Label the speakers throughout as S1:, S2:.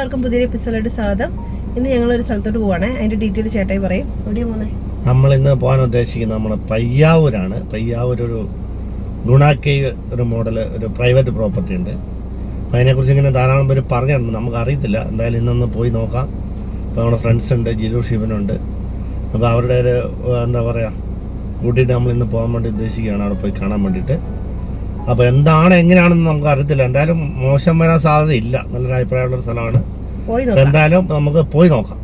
S1: എല്ലാവർക്കും പുതിയൊരു എപ്പിസോഡായിട്ട് സ്വാഗതം. ഇന്ന് ഞങ്ങളൊരു സ്ഥലത്തോട്ട് പോവാണ്. അതിന്റെ ഡീറ്റെയിൽ ചേട്ടായി പറയും. എവിടെയാ പോകുന്നത്?
S2: നമ്മൾ ഇന്ന് പോകാൻ ഉദ്ദേശിക്കുന്നത് നമ്മുടെ പയ്യാവൂരാണ്. പയ്യാവൂർ ഒരു ഗുണാക്കേവ് ഒരു മോഡൽ ഒരു പ്രൈവറ്റ് പ്രോപ്പർട്ടി ഉണ്ട്. അപ്പം അതിനെക്കുറിച്ച് ഇങ്ങനെ ധാരാളം പേര് പറഞ്ഞിട്ടുണ്ട്, നമുക്ക് അറിയത്തില്ല. എന്തായാലും ഇന്നൊന്ന് പോയി നോക്കാം. അപ്പോൾ നമ്മുടെ ഫ്രണ്ട്സ് ഉണ്ട്, ജിലു ഷിബനുണ്ട്. അപ്പോൾ അവരുടെ ഒരു എന്താ പറയുക കൂട്ടിയിട്ട് നമ്മൾ ഇന്ന് പോകാൻ വേണ്ടി ഉദ്ദേശിക്കുകയാണ്, അവിടെ പോയി കാണാൻ വേണ്ടിയിട്ട്. അപ്പോൾ എന്താണ് എങ്ങനെയാണെന്ന് നമുക്ക് അറിയത്തില്ല. എന്തായാലും മോശം വരാൻ സാധ്യതയില്ല, നല്ലൊരു അഭിപ്രായമുള്ളൊരു സ്ഥലമാണ്. എന്തായാലും നമുക്ക് പോയി നോക്കാം.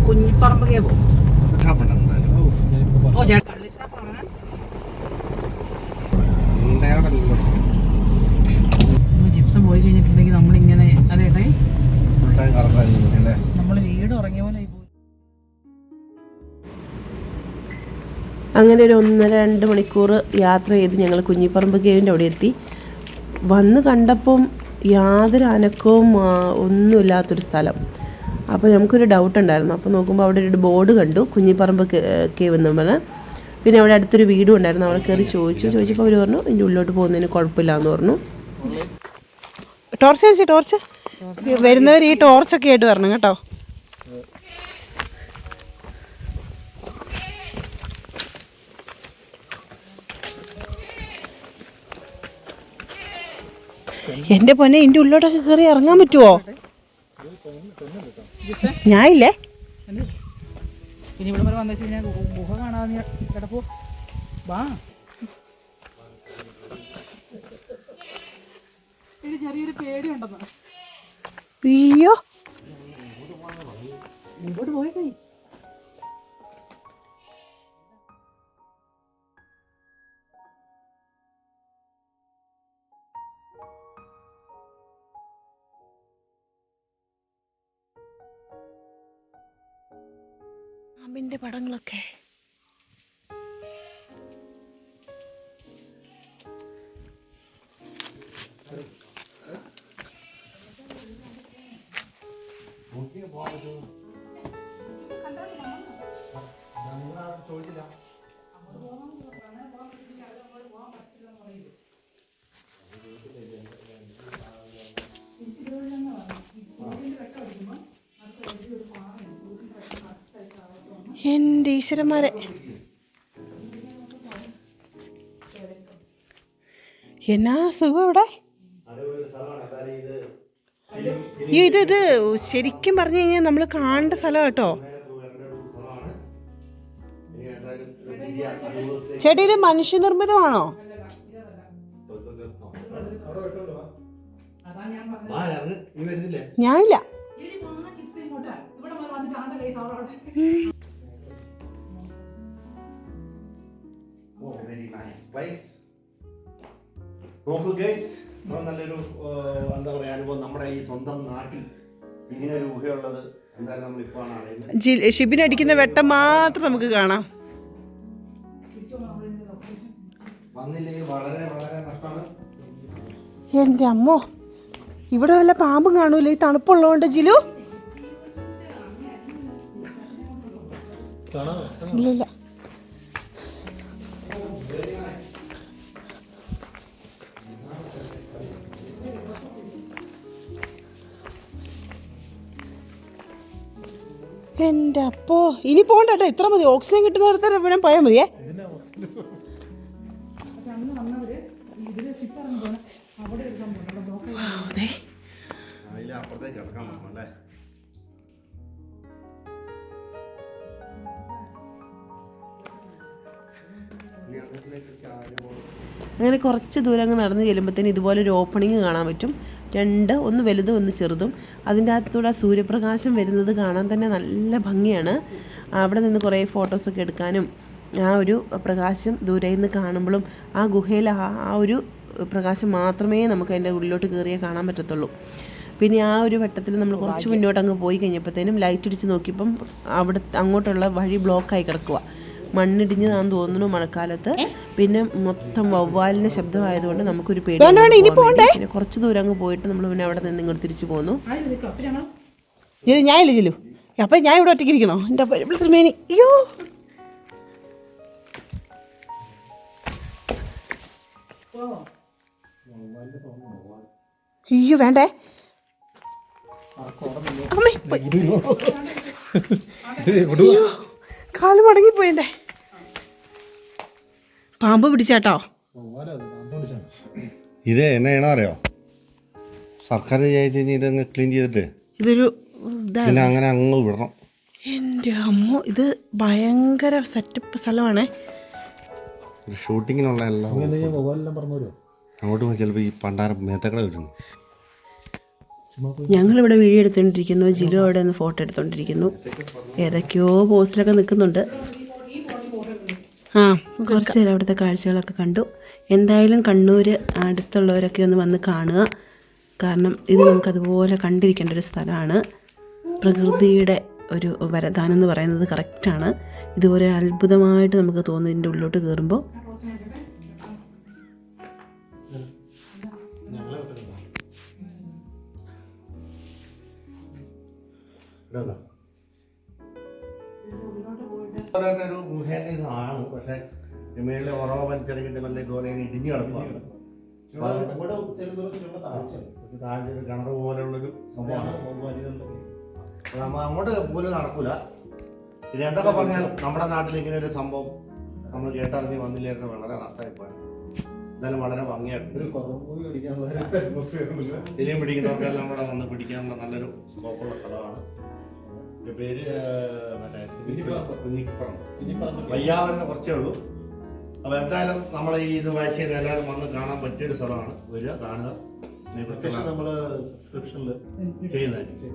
S1: കുഞ്ഞിപ്പറമ്പ് കേവോ? ജിപ്സം പോയി കഴിഞ്ഞിട്ടുണ്ടെങ്കിൽ നമ്മളിങ്ങനെ അതെ നമ്മൾ വീട് ഉറങ്ങിയ പോലെ. അങ്ങനെ ഒരു 1.5-2 മണിക്കൂർ യാത്ര ചെയ്ത് ഞങ്ങൾ കുഞ്ഞിപ്പറമ്പ് കേവിൻ്റെ അവിടെ എത്തി. വന്ന് കണ്ടപ്പം യാതൊരു അനക്കവും ഒന്നുമില്ലാത്തൊരു സ്ഥലം. അപ്പോൾ നമുക്കൊരു ഡൗട്ട് ഉണ്ടായിരുന്നു. അപ്പോൾ നോക്കുമ്പോൾ അവിടെ ഒരു ബോർഡ് കണ്ടു, കുഞ്ഞിപ്പറമ്പ് കേവ് എന്ന് പറഞ്ഞാൽ. പിന്നെ അവിടെ അടുത്തൊരു വീടും ഉണ്ടായിരുന്നു. അവിടെ കയറി ചോദിച്ചപ്പോൾ അവർ പറഞ്ഞു ഇതിൻ്റെ ഉള്ളിലോട്ട് പോകുന്നതിന് കുഴപ്പമില്ല എന്ന് പറഞ്ഞു. ടോർച്ച് വരുന്നവർ ഈ ടോർച്ചൊക്കെ ആയിട്ട് വരണം കേട്ടോ. എൻ്റെ പൊന്നെ, ഇതിൻ്റെ ഉള്ളിലോട്ടൊക്കെ കയറി ഇറങ്ങാൻ പറ്റുമോ? ഞാനില്ലേ ചെറിയൊരു പേടിയുണ്ടെന്ന്. അയ്യോ, ഇങ്ങോട്ട് പോയി. പാമ്പിൻ്റെ പടങ്ങളൊക്കെ. എൻ്റെ ഈശ്വരന്മാരെ, എന്നാ സുഖം ഇവിടെ. ഇത് ശരിക്കും പറഞ്ഞു കഴിഞ്ഞാൽ നമ്മൾ കാണേണ്ട സ്ഥലം കേട്ടോ. ചേട്ടാ, ഇത് മനുഷ്യനിർമ്മിതമാണോ? ഞാനില്ല.
S2: നോക്കൂ ഗൈസ്, നല്ലൊരു എന്താ പറയാ അനുഭവം. നമ്മുടെ ഈ സ്വന്തം നാട്ടിൽ ഇങ്ങനെ ഒരു ഗുഹയുള്ളത് എന്തായാലും നമ്മൾ ഇപ്പോൾ ആണ് അറിയുന്നത്.
S1: ഷിബിനടിക്കുന്ന വെട്ടം മാത്രം നമുക്ക് കാണാം.
S2: വന്നില്ലെങ്കിൽ വളരെ വളരെ നഷ്ടമാണ്.
S1: എൻ്റെ അമ്മോ, ഇവിടെ വല്ല പാമ്പും കാണൂല ഈ തണുപ്പുള്ളതുകൊണ്ട്. ജിലു ഇല്ല. എൻ്റെ അപ്പോ ഇനി പോകണ്ട കേട്ടോ, ഇത്ര മതി. ഓക്സിജൻ കിട്ടുന്നിടത്ത് പിന്നെ പോയാൽ മതിയേ.
S2: അപ്പുറത്തേക്ക് കിടക്കാൻ പറ്റും അല്ലേ?
S1: അങ്ങനെ കുറച്ച് ദൂരം അങ്ങ് നടന്ന് ചെല്ലുമ്പോഴത്തേന് ഇതുപോലെ ഒരു ഓപ്പണിങ് കാണാൻ പറ്റും. ഒന്ന് വലുതും ഒന്ന് ചെറുതും. അതിൻ്റെ അകത്തൂടെ ആ സൂര്യപ്രകാശം വരുന്നത് കാണാൻ തന്നെ നല്ല ഭംഗിയാണ്. അവിടെ നിന്ന് കുറേ ഫോട്ടോസൊക്കെ എടുക്കാനും ആ ഒരു പ്രകാശം ദൂരെ നിന്ന് കാണുമ്പോഴും ആ ഗുഹയിൽ ആ ഒരു പ്രകാശം മാത്രമേ നമുക്ക് അതിൻ്റെ ഉള്ളിലോട്ട് കയറിയേ കാണാൻ പറ്റത്തുള്ളൂ. പിന്നെ ആ ഒരു വട്ടത്തിൽ നമ്മൾ കുറച്ച് മുന്നോട്ട് അങ്ങ് പോയി കഴിഞ്ഞപ്പോഴത്തേനും ലൈറ്റ് അടിച്ച് നോക്കിയപ്പം അങ്ങോട്ടുള്ള വഴി ബ്ലോക്കായി കിടക്കുക. മണ്ണിടിഞ്ഞതാന്ന് തോന്നുന്നു മഴക്കാലത്ത്. പിന്നെ മൊത്തം വവ്വാലിൻ്റെ ശബ്ദമായതുകൊണ്ട് നമുക്കൊരു പേടി. പിന്നെ കുറച്ച് ദൂരം അങ്ങ് പോയിട്ട് നമ്മൾ പിന്നെ അവിടെ നിന്ന് ഇങ്ങോട്ട് തിരിച്ചു പോന്നു.
S3: ഞാനില്ല ചെല്ലു. അപ്പം ഞാൻ ഇവിടെ ഒറ്റയ്ക്ക് ഇരിക്കണോ? എൻ്റെ തിരുമേനി. അയ്യോ, അയ്യോ വേണ്ടേ. അയ്യോ, കാല് മടങ്ങിപ്പോയി. എൻ്റെ പാമ്പ് പിടിച്ചാട്ടോ.
S2: ഇത് എന്നാ ചെയ്യണം അറിയോ? സർക്കാർ വിചാരിച്ചു കഴിഞ്ഞാൽ ഇതങ്ങ് ക്ലീൻ ചെയ്തിട്ട്
S3: ഇതൊരു
S2: പിന്നെ അങ്ങനെ അങ്ങ് വിടണം.
S3: എൻ്റെ അമ്മോ, ഇത് ഭയങ്കര സെറ്റപ്പ് സ്ഥലമാണേ.
S2: ഷൂട്ടിങ്ങിനുള്ള എല്ലാം അങ്ങോട്ട് പോയി ചിലപ്പോൾ ഈ പണ്ടാരം മേത്തക്കട വരുന്നു.
S1: ഞങ്ങളിവിടെ വീഡിയോ എടുത്തുകൊണ്ടിരിക്കുന്നു. ജിലു അവിടെ നിന്ന് ഫോട്ടോ എടുത്തുകൊണ്ടിരിക്കുന്നു. ഏതൊക്കെയോ പോസ്റ്റിലൊക്കെ നിൽക്കുന്നുണ്ട്. കുറച്ച് നേരം അവിടുത്തെ കാഴ്ചകളൊക്കെ കണ്ടു. എന്തായാലും കണ്ണൂർ അടുത്തുള്ളവരൊക്കെ ഒന്ന് വന്ന് കാണുക. കാരണം ഇത് നമുക്കതുപോലെ കണ്ടിരിക്കേണ്ട ഒരു സ്ഥലമാണ്. പ്രകൃതിയുടെ ഒരു വരദാനം എന്ന് പറയുന്നത് കറക്റ്റാണ്. ഇതുപോലെ അത്ഭുതമായിട്ട് നമുക്ക് തോന്നും ഇതിൻ്റെ ഉള്ളിലോട്ട് കയറുമ്പോൾ.
S2: ഒരു ഗുഹേൻ്റെ ഇതാണ്. പക്ഷേ മേളിലെ ഉറവ വലിച്ചെറിഞ്ഞിട്ട് മെല്ലെ ഇതുപോലെ ഇടിഞ്ഞു കിടക്കുകയാണ്. താഴെ ഒരു കിണർ പോലെയുള്ളൊരു സംഭവമാണ്. നമ്മൾ അങ്ങോട്ട് പോലും നടക്കൂല. ഇത് എന്തൊക്കെ പറഞ്ഞാലും നമ്മുടെ നാട്ടിൽ ഇങ്ങനെ ഒരു സംഭവം നമ്മൾ കേട്ടറിഞ്ഞ് വന്നില്ലായിരുന്നു. വളരെ നഷ്ടമായിപ്പോയി. എന്തായാലും വളരെ ഭംഗിയായിട്ട് ഇനിയും പിടിക്കുന്നവർക്കെല്ലാം കൂടെ വന്ന് പിടിക്കാനുള്ള നല്ലൊരു സ്കോപ്പുള്ള സ്ഥലമാണ്. എൻ്റെ പേര് മറ്റേ കുഞ്ഞിപ്പറമ്പ്. പയ്യാവെന്ന് കുറച്ചേ ഉള്ളൂ. അപ്പോൾ എന്തായാലും നമ്മൾ ഈ ഇത് വായിച്ച് ചെയ്ത് എല്ലാവരും വന്ന് കാണാൻ പറ്റിയൊരു സ്ഥലമാണ്. വരിക, കാണുക. നമ്മൾ സബ്സ്ക്രിപ്ഷനിൽ ചെയ്യുന്നതായിരിക്കും.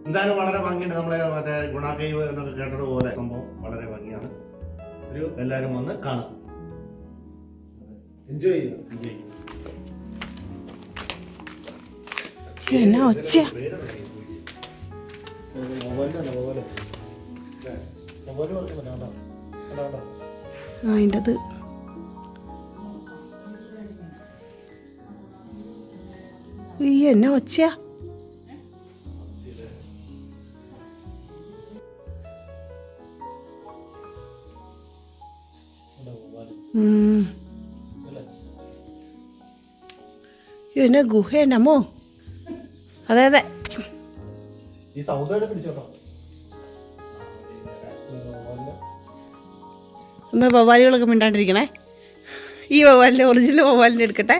S2: എന്തായാലും വളരെ ഭംഗിയുണ്ട്. നമ്മളെ മറ്റേ ഗുണ കേവ് എന്നൊക്കെ കേട്ടതുപോലെ സംഭവം വളരെ ഭംഗിയാണ്. എല്ലാവരും വന്ന് കാണുക, എൻജോയ് ചെയ്യുക.
S3: എന്നാ ഒച്ച. അതിൻ്റെ അത് എന്നാ ഒച്ചയാ. എന്നാ ഗുഹേൻ്റെ അമ്മോ. അതെ അതെ.
S2: ഈ സൗദയുടെ പിടിച്ചോട്ടോ.
S3: നമ്മൾ വവ്വാലുകളൊക്കെ മിണ്ടാണ്ടിരിക്കണേ. ഈ വവ്വാലിൻ്റെ ഒറിജിനൽ വവ്വാലിൻ്റെ എടുക്കട്ടെ.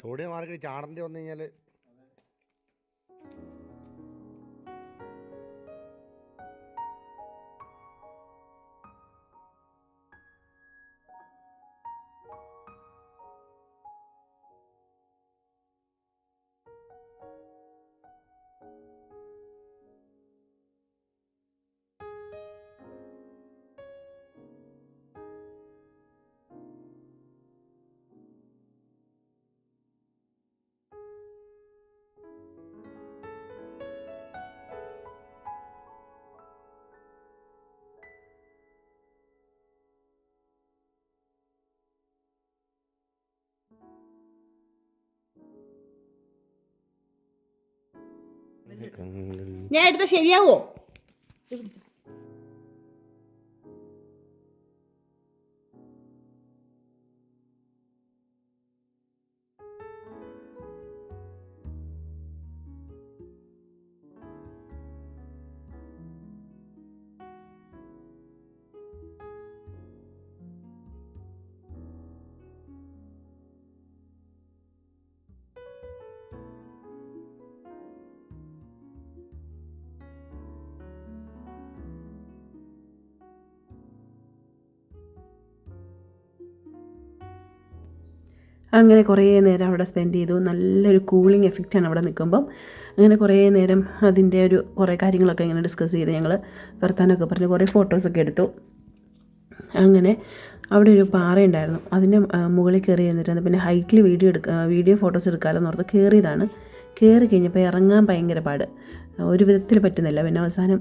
S2: ചോടിയ മാർക്കറ്റ് ചാടേണ്ടി വന്നു കഴിഞ്ഞാൽ
S3: ഞാൻ എടുത്ത ശരിയാവോ?
S1: അങ്ങനെ കുറേ നേരം അവിടെ സ്പെൻഡ് ചെയ്തു. നല്ലൊരു കൂളിംഗ് എഫക്റ്റാണ് അവിടെ നിൽക്കുമ്പം. അങ്ങനെ കുറേ നേരം അതിൻ്റെ കുറേ കാര്യങ്ങളൊക്കെ ഇങ്ങനെ ഡിസ്കസ് ചെയ്ത് ഞങ്ങൾ വർത്താനമൊക്കെ പറഞ്ഞ് കുറേ ഫോട്ടോസൊക്കെ എടുത്തു. അങ്ങനെ അവിടെ ഒരു പാറയുണ്ടായിരുന്നു, അതിൻ്റെ മുകളിൽ കയറി ഇരുന്നിട്ടാണ്. പിന്നെ ഹൈറ്റിൽ വീഡിയോ ഫോട്ടോസ് എടുക്കാമല്ലോ എന്ന് ഓർത്ത് കയറിയതാണ്. കയറി കഴിഞ്ഞപ്പോൾ ഇറങ്ങാൻ ഭയങ്കര പാട്, ഒരു വിധത്തിൽ പറ്റുന്നില്ല. പിന്നെ അവസാനം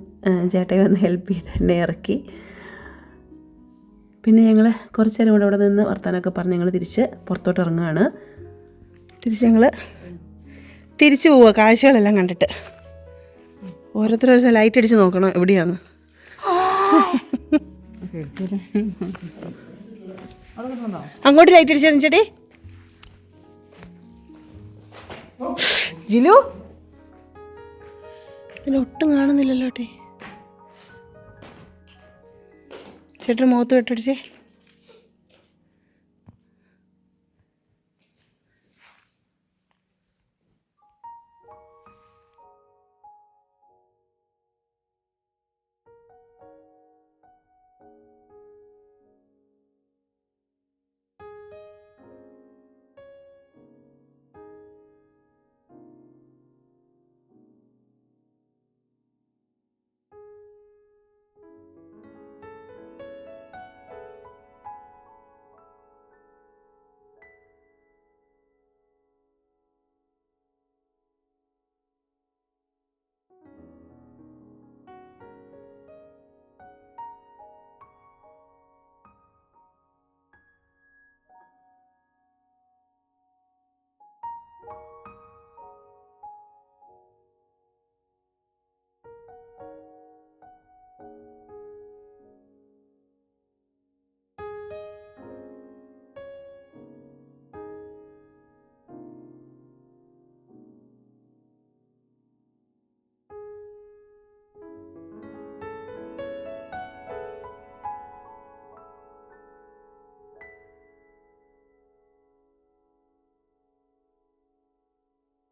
S1: ചേട്ടായി വന്ന് ഹെൽപ്പ് ചെയ്ത് എന്നെ ഇറക്കി. പിന്നെ ഞങ്ങൾ കുറച്ച് നേരം കൂടെ അവിടെ നിന്ന് വർത്താനമൊക്കെ പറഞ്ഞ് ഞങ്ങൾ തിരിച്ച് പുറത്തോട്ട് ഇറങ്ങുകയാണ്.
S3: തിരിച്ചു പോവുക കാഴ്ചകളെല്ലാം കണ്ടിട്ട്. ഓരോരുത്തരും ലൈറ്റ് അടിച്ച് നോക്കണം എവിടെയാണ്. അങ്ങോട്ട് ലൈറ്റ് അടിച്ചു ചേട്ടി. ജിലു ഒട്ടും കാണുന്നില്ലല്ലോ ഏട്ടേ. ചേട്ടൻ മുഖത്ത് വെട്ടടിച്ചേ.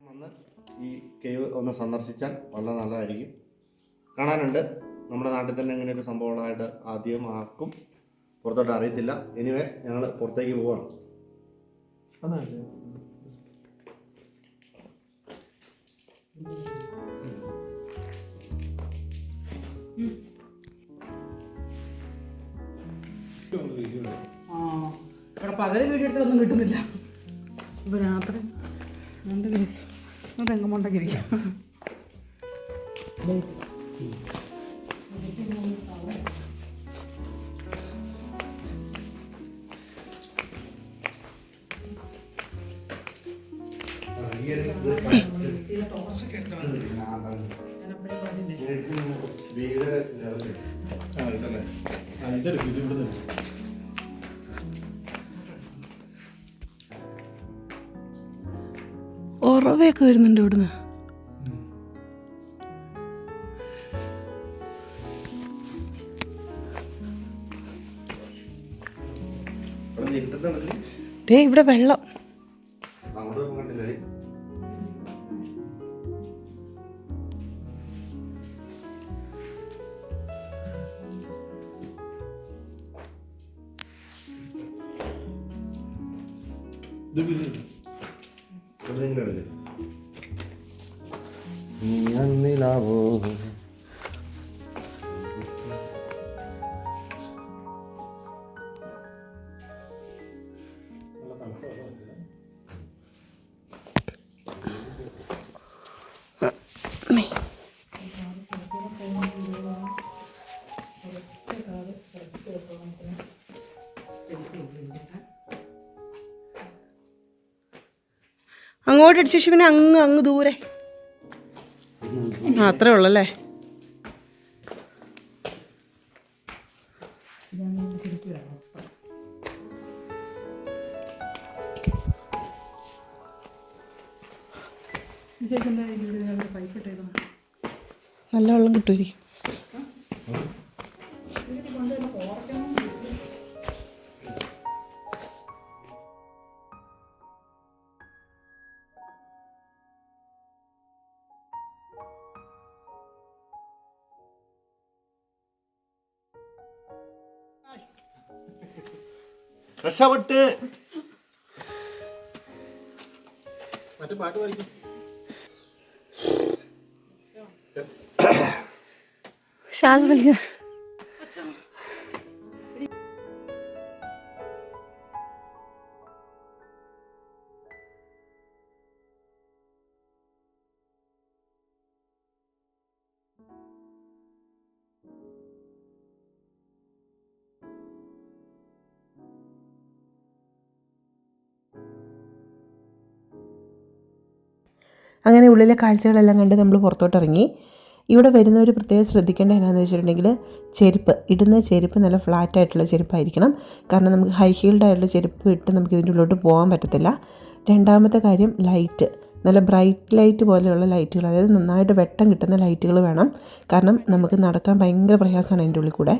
S2: വന്ന് ഈ കേവ് ഒന്ന് സന്ദർശിച്ചാൽ വളരെ നല്ലതായിരിക്കും. കാണാനുണ്ട്. നമ്മുടെ നാട്ടിൽ തന്നെ ഇങ്ങനെ ഒരു സംഭവങ്ങളായിട്ട് ആദ്യം ആർക്കും പുറത്തോട്ട് അറിയത്തില്ല. എനിവേ ഞങ്ങൾ പുറത്തേക്ക് പോവാണ്.
S3: ഇവിടെ പകല് വീഡിയോ എടുത്തൊന്നും കിട്ടുന്നില്ല. ഇപ്പൊ രാത്രി തെങ്ങുമുണ്ടൊക്കെ ഇരിക്കും. ഉറവയൊക്കെ വരുന്നുണ്ട് ഇവിടുന്ന്. ദേ ഇവിടെ വെള്ളം. അങ്ങോട്ട് അടിച്ച ശിവനെ അങ്ങ് ദൂരെ. ആ അത്രേ ഉള്ളല്ലേ. നല്ല വെള്ളം കിട്ടുമായിരിക്കും.
S2: രക്ഷപ്പെട്ട് മറ്റു പാട്ട് പഠിക്കും.
S3: ശ്വാസം വലിക്കുക.
S1: അങ്ങനെ ഉള്ളിലെ കാഴ്ചകളെല്ലാം കണ്ട് നമ്മൾ പുറത്തോട്ട് ഇറങ്ങി. ഇവിടെ വരുന്നവർ പ്രത്യേകം ശ്രദ്ധിക്കേണ്ട എന്നാന്ന് വെച്ചിട്ടുണ്ടെങ്കിൽ ഇടുന്ന ചെരുപ്പ് നല്ല ഫ്ലാറ്റ് ആയിട്ടുള്ള ചെരുപ്പായിരിക്കണം. കാരണം നമുക്ക് ഹൈ ഹീൽഡ് ആയിട്ടുള്ള ചെരുപ്പ് ഇട്ട് നമുക്ക് ഇതിൻ്റെ ഉള്ളിലോട്ട് പോകാൻ പറ്റത്തില്ല. രണ്ടാമത്തെ കാര്യം ലൈറ്റ്, നല്ല ബ്രൈറ്റ് ലൈറ്റ് പോലെയുള്ള ലൈറ്റുകൾ, അതായത് നന്നായിട്ട് വെട്ടം കിട്ടുന്ന ലൈറ്റുകൾ വേണം. കാരണം നമുക്ക് നടക്കാൻ ഭയങ്കര പ്രയാസമാണ് അതിൻ്റെ ഉള്ളിൽ കൂടെ.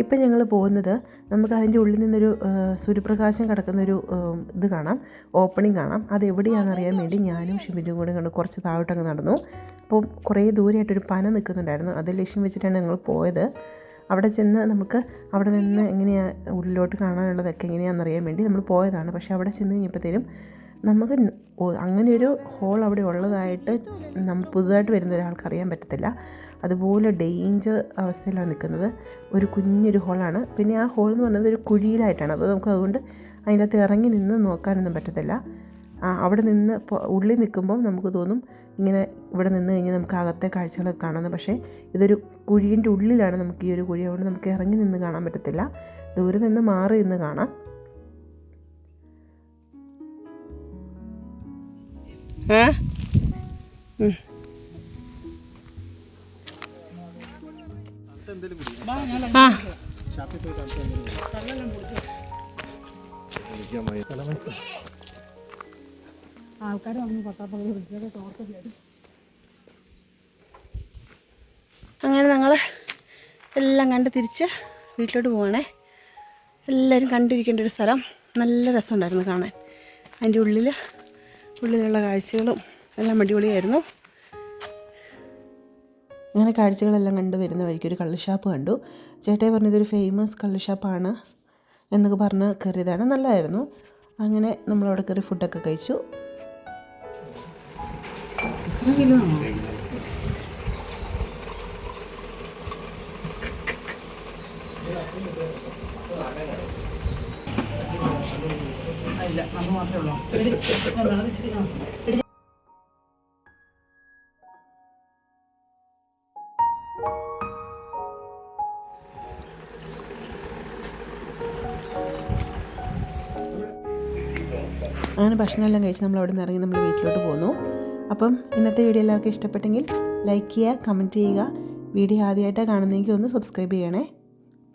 S1: ഇപ്പം ഞങ്ങൾ പോകുന്നത് നമുക്ക് അതിൻ്റെ ഉള്ളിൽ നിന്നൊരു സൂര്യപ്രകാശം കിടക്കുന്നൊരു ഇത് കാണാം, ഓപ്പണിംഗ് കാണാം. അത് എവിടെയാണെന്ന് അറിയാൻ വേണ്ടി ഞാനും ഷിബിനും കൂടെ കണ്ട് കുറച്ച് താഴോട്ടങ്ങ് നടന്നു. അപ്പോൾ കുറേ ദൂരെയായിട്ടൊരു പന നിൽക്കുന്നുണ്ടായിരുന്നു. അത് ലക്ഷ്യം വെച്ചിട്ടാണ് ഞങ്ങൾ പോയത്. അവിടെ ചെന്ന് നമുക്ക് അവിടെ നിന്ന് എങ്ങനെയാണ് ഉള്ളിലോട്ട് കാണാനുള്ളതൊക്കെ എങ്ങനെയാണെന്നറിയാൻ വേണ്ടി നമ്മൾ പോയതാണ്. പക്ഷേ അവിടെ ചെന്ന് കഴിഞ്ഞപ്പോഴത്തേനും നമുക്ക് അങ്ങനെയൊരു ഹോൾ അവിടെ ഉള്ളതായിട്ട് പുതുതായിട്ട് വരുന്ന ഒരാൾക്ക് അറിയാൻ പറ്റത്തില്ല. അതുപോലെ ഡേഞ്ചർ അവസ്ഥയിലാണ് നിൽക്കുന്നത്. ഒരു കുഞ്ഞൊരു ഹോളാണ്. പിന്നെ ആ ഹോൾ എന്ന് പറയുന്നത് ഒരു കുഴിയിലായിട്ടാണ്. അപ്പോൾ നമുക്ക് അതുകൊണ്ട് അതിൻ്റെ അകത്ത് ഇറങ്ങി നിന്ന് നോക്കാനൊന്നും പറ്റത്തില്ല. അവിടെ നിന്ന് ഉള്ളിൽ നിൽക്കുമ്പം നമുക്ക് തോന്നും ഇങ്ങനെ ഇവിടെ നിന്ന് കഴിഞ്ഞാൽ നമുക്ക് അകത്തെ കാഴ്ചകളൊക്കെ കാണുന്നത്. പക്ഷേ ഇതൊരു കുഴീൻ്റെ ഉള്ളിലാണ് നമുക്ക് ഈ ഒരു കുഴി. അതുകൊണ്ട് നമുക്ക് ഇറങ്ങി നിന്ന് കാണാൻ പറ്റത്തില്ല. ദൂരെ നിന്ന് മാറി നിന്ന് കാണാം.
S3: അങ്ങനെ ഞങ്ങൾ എല്ലാം കണ്ട് തിരിച്ച് വീട്ടിലോട്ട് പോവാണേ. എല്ലാവരും കണ്ടിരിക്കേണ്ട ഒരു സ്ഥലം. നല്ല രസമുണ്ടായിരുന്നു കാണാൻ. അതിൻ്റെ ഉള്ളിലുള്ള കാഴ്ചകളും എല്ലാം അടിപൊളിയായിരുന്നു.
S1: അങ്ങനെ കാഴ്ചകളെല്ലാം കണ്ട് വരുന്ന വഴിക്ക് ഒരു കള്ളുഷാപ്പ് കണ്ടു. ചേട്ടായി പറഞ്ഞതൊരു ഫേമസ് കള്ളുഷാപ്പാണ് എന്നൊക്കെ പറഞ്ഞ് കയറിയതാണ്. നല്ലതായിരുന്നു. അങ്ങനെ നമ്മളവിടെ കയറി ഫുഡൊക്കെ കഴിച്ചു. അങ്ങനെ ഭക്ഷണമെല്ലാം കഴിച്ച് നമ്മൾ അവിടെ നിന്ന് ഇറങ്ങി നമ്മൾ വീട്ടിലോട്ട് പോന്നു. അപ്പം ഇന്നത്തെ വീഡിയോ എല്ലാവർക്കും ഇഷ്ടപ്പെട്ടെങ്കിൽ ലൈക്ക് ചെയ്യുക, കമൻറ്റ് ചെയ്യുക. വീഡിയോ ആദ്യമായിട്ടാണ് കാണുന്നതെങ്കിൽ ഒന്ന് സബ്സ്ക്രൈബ് ചെയ്യണേ.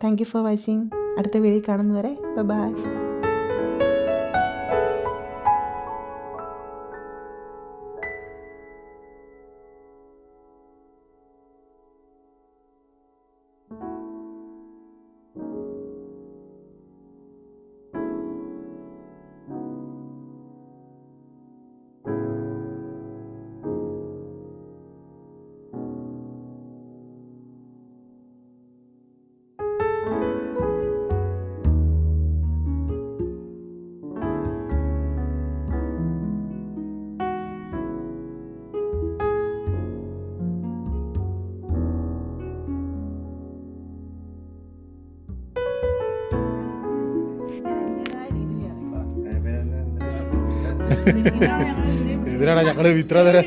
S1: Thank you for watching. അടുത്ത വീഡിയോ കാണുന്നവരെ ബൈ.
S2: ഇതിനാണ് ഞങ്ങള് ഇത്ര നേരം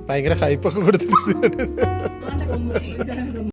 S2: ഭയങ്കര ഹൈപ്പൊക്കെ കൊടുത്തിട്ട്